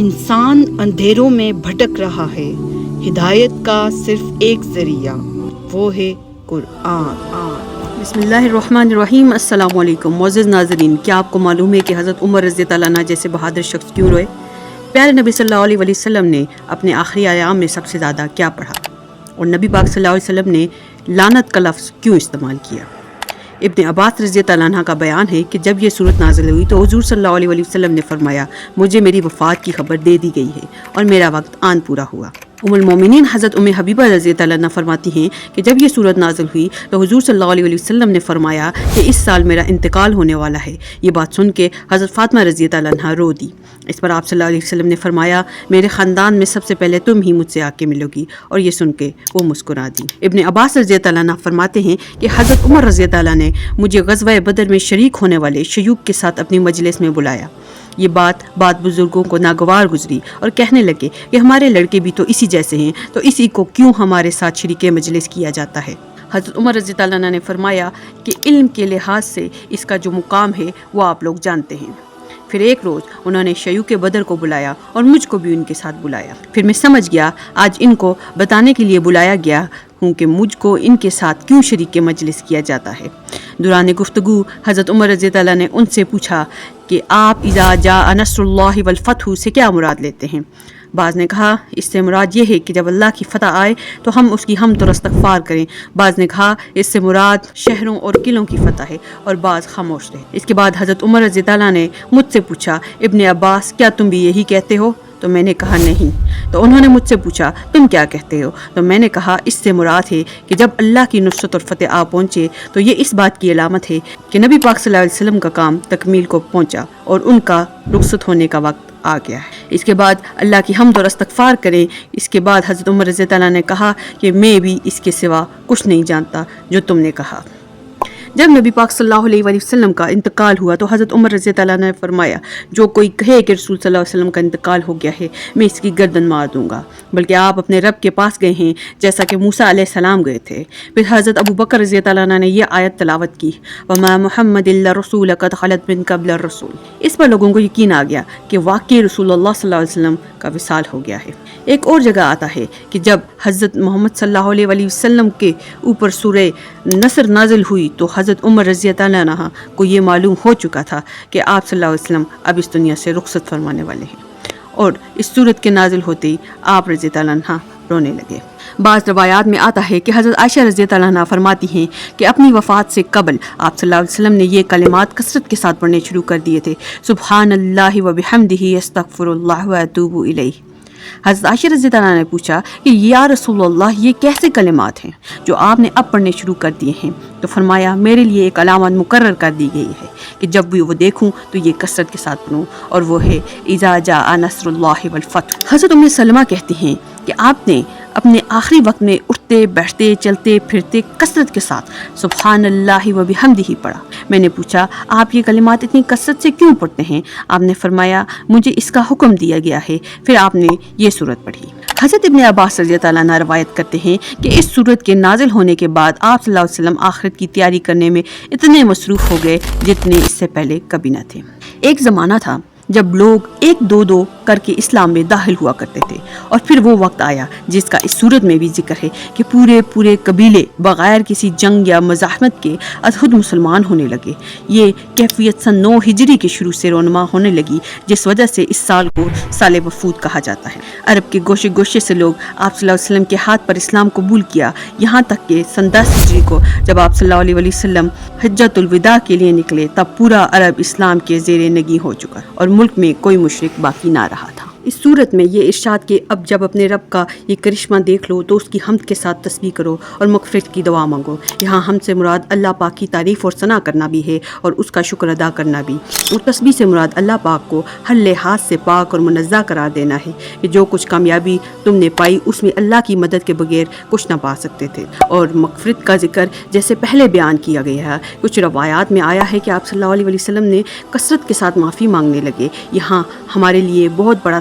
انسان اندھیروں میں بھٹک رہا ہے، ہدایت کا صرف ایک ذریعہ، وہ ہے قرآن۔ بسم اللہ الرحمن الرحیم۔ السلام علیکم معزز ناظرین، کیا آپ کو معلوم ہے کہ حضرت عمر رضی اللہ عنہ جیسے بہادر شخص کیوں روئے؟ پیارے نبی صلی اللہ علیہ وسلم نے اپنے آخری ایام میں سب سے زیادہ کیا پڑھا؟ اور نبی پاک صلی اللہ علیہ وسلم نے لعنت کا لفظ کیوں استعمال کیا؟ ابن عباس رضی اللہ عنہ کا بیان ہے کہ جب یہ صورت نازل ہوئی تو حضور صلی اللہ علیہ وسلم نے فرمایا، مجھے میری وفات کی خبر دے دی گئی ہے اور میرا وقت آن پورا ہوا۔ ام المومنین حضرت ام حبیبہ رضی اللہ عنہ فرماتی ہیں کہ جب یہ صورت نازل ہوئی تو حضور صلی اللہ علیہ وسلم نے فرمایا کہ اس سال میرا انتقال ہونے والا ہے۔ یہ بات سن کے حضرت فاطمہ رضی اللہ عنہ رو دی۔ اس پر آپ صلی اللہ علیہ وسلم نے فرمایا، میرے خاندان میں سب سے پہلے تم ہی مجھ سے آ کے ملو گی، اور یہ سن کے وہ مسکرا دی۔ ابن عباس رضی اللہ عنہ فرماتے ہیں کہ حضرت عمر رضی اللہ عنہ نے مجھے غزوہ بدر میں شریک ہونے والے شیوخ کے ساتھ اپنی مجلس میں بلایا۔ یہ بات بزرگوں کو ناگوار گزری اور کہنے لگے کہ ہمارے لڑکے بھی تو اسی جیسے ہیں، تو اسی کو کیوں ہمارے ساتھ شریک مجلس کیا جاتا ہے؟ حضرت عمر رضی اللہ عنہ نے فرمایا کہ علم کے لحاظ سے اس کا جو مقام ہے وہ آپ لوگ جانتے ہیں۔ پھر ایک روز انہوں نے شیوخ بدر کو بلایا اور مجھ کو بھی ان کے ساتھ بلایا۔ پھر میں سمجھ گیا آج ان کو بتانے کے لیے بلایا گیا ہوں کہ مجھ کو ان کے ساتھ کیوں شریک مجلس کیا جاتا ہے۔ دوران گفتگو حضرت عمر رضی اللہ عنہ نے ان سے پوچھا کہ آپ اذا جاء نصر اللہ والفتح سے کیا مراد لیتے ہیں؟ بعض نے کہا اس سے مراد یہ ہے کہ جب اللہ کی فتح آئے تو ہم اس کی حمد اور استغفار کریں۔ بعض نے کہا اس سے مراد شہروں اور قلعوں کی فتح ہے، اور بعض خاموش رہے۔ اس کے بعد حضرت عمر رضی اللہ عنہ نے مجھ سے پوچھا، ابن عباس کیا تم بھی یہی کہتے ہو؟ تو میں نے کہا نہیں۔ تو انہوں نے مجھ سے پوچھا تم کیا کہتے ہو؟ تو میں نے کہا اس سے مراد ہے کہ جب اللہ کی نصرت اور فتح آ پہنچے تو یہ اس بات کی علامت ہے کہ نبی پاک صلی اللہ علیہ وسلم کا کام تکمیل کو پہنچا اور ان کا رخصت ہونے کا وقت آ گیا ہے۔ اس کے بعد اللہ کی حمد اور استغفار کریں۔ اس کے بعد حضرت عمر رضی اللہ عنہ نے کہا کہ میں بھی اس کے سوا کچھ نہیں جانتا جو تم نے کہا۔ جب نبی پاک صلی اللہ علیہ وسلم کا انتقال ہوا تو حضرت عمر رضی اللہ عنہ نے فرمایا، جو کوئی کہے کہ رسول صلی اللہ علیہ وسلم کا انتقال ہو گیا ہے میں اس کی گردن مار دوں گا، بلکہ آپ اپنے رب کے پاس گئے ہیں جیسا کہ موسیٰ علیہ السلام گئے تھے۔ پھر حضرت ابو بکر رضی اللہ عنہ نے یہ آیت تلاوت کی، وَمَا مُحَمَّدٍ إِلَّا رَسُولٌ قَدْ خَلَتْ مِن قَبْلِهِ الرُّسُلُ۔ اس پر لوگوں کو یقین آ گیا کہ واقعی رسول اللہ صلی اللہ علیہ وسلم کا وصال ہو گیا ہے۔ ایک اور جگہ آتا ہے کہ جب حضرت محمد صلی اللہ علیہ وسلم کے اوپر سورہ نصر نازل ہوئی تو حضرت عمر رضی اللہ عنہ کو یہ معلوم ہو چکا تھا کہ آپ صلی اللہ علیہ وسلم اب اس دنیا سے رخصت فرمانے والے ہیں، اور اس صورت کے نازل ہوتے ہی آپ رضی اللہ عنہ رونے لگے۔ بعض روایات میں آتا ہے کہ حضرت عائشہ رضی اللہ عنہ فرماتی ہیں کہ اپنی وفات سے قبل آپ صلی اللہ علیہ وسلم نے یہ کلمات کثرت کے ساتھ پڑھنے شروع کر دیے تھے، سبحان اللہ و بحمدہ استغفر اللہ و اتوب الیہ۔ حضرت عائشہ رضی اللہ عنہ نے پوچھا کہ یا رسول اللہ یہ کیسے کلمات ہیں جو آپ نے اب پڑھنے شروع کر دیے ہیں؟ تو فرمایا میرے لیے ایک علامت مقرر کر دی گئی ہے کہ جب بھی وہ دیکھوں تو یہ کثرت کے ساتھ پڑھوں، اور وہ ہے اذا جاء نصر اللہ والفتح۔ حضرت ام سلمہ کہتی ہیں کہ آپ نے اپنے آخری وقت میں اٹھتے بیٹھتے چلتے پھرتے کثرت کے ساتھ سبحان اللہ و بحمدہ پڑھا۔ میں نے پوچھا آپ یہ کلمات اتنی کثرت سے کیوں پڑھتے ہیں؟ آپ نے فرمایا مجھے اس کا حکم دیا گیا ہے۔ پھر آپ نے یہ سورت پڑھی۔ حضرت ابن عباس رضی اللہ عنہ روایت کرتے ہیں کہ اس سورت کے نازل ہونے کے بعد آپ صلی اللہ علیہ وسلم آخرت کی تیاری کرنے میں اتنے مصروف ہو گئے جتنے اس سے پہلے کبھی نہ تھے۔ ایک زمانہ تھا جب لوگ ایک دو کر کے اسلام میں داخل ہوا کرتے تھے، اور پھر وہ وقت آیا جس کا اس صورت میں بھی ذکر ہے کہ پورے قبیلے بغیر کسی جنگ یا مزاحمت کے از خود مسلمان ہونے لگے۔ یہ کیفیت سن 9 ہجری کے شروع سے رونما ہونے لگی، جس وجہ سے اس سال کو سال وفود کہا جاتا ہے۔ عرب کے گوشے گوشے سے لوگ آپ صلی اللہ علیہ وسلم کے ہاتھ پر اسلام قبول کیا، یہاں تک کہ سن 10 ہجری کو جب آپ صلی اللہ علیہ وسلم حجۃ الوداع کے لیے نکلے تب پورا عرب اسلام کے زیر نگی ہو چکا اور ملک میں کوئی مشرک باقی نہ رہا تھا۔ اس صورت میں یہ ارشاد کہ اب جب اپنے رب کا یہ کرشمہ دیکھ لو تو اس کی حمد کے ساتھ تسبیح کرو اور مغفرت کی دعا مانگو۔ یہاں حمد سے مراد اللہ پاک کی تعریف اور ثنا کرنا بھی ہے، اور اس کا شکر ادا کرنا بھی، اور تسبیح سے مراد اللہ پاک کو ہر لحاظ سے پاک اور منزہ قرار دینا ہے کہ جو کچھ کامیابی تم نے پائی اس میں اللہ کی مدد کے بغیر کچھ نہ پا سکتے تھے۔ اور مغفرت کا ذکر جیسے پہلے بیان کیا گیا ہے، کچھ روایات میں آیا ہے کہ آپ صلی اللہ علیہ وسلم نے کثرت کے ساتھ معافی مانگنے لگے۔ یہاں ہمارے لیے بہت بڑا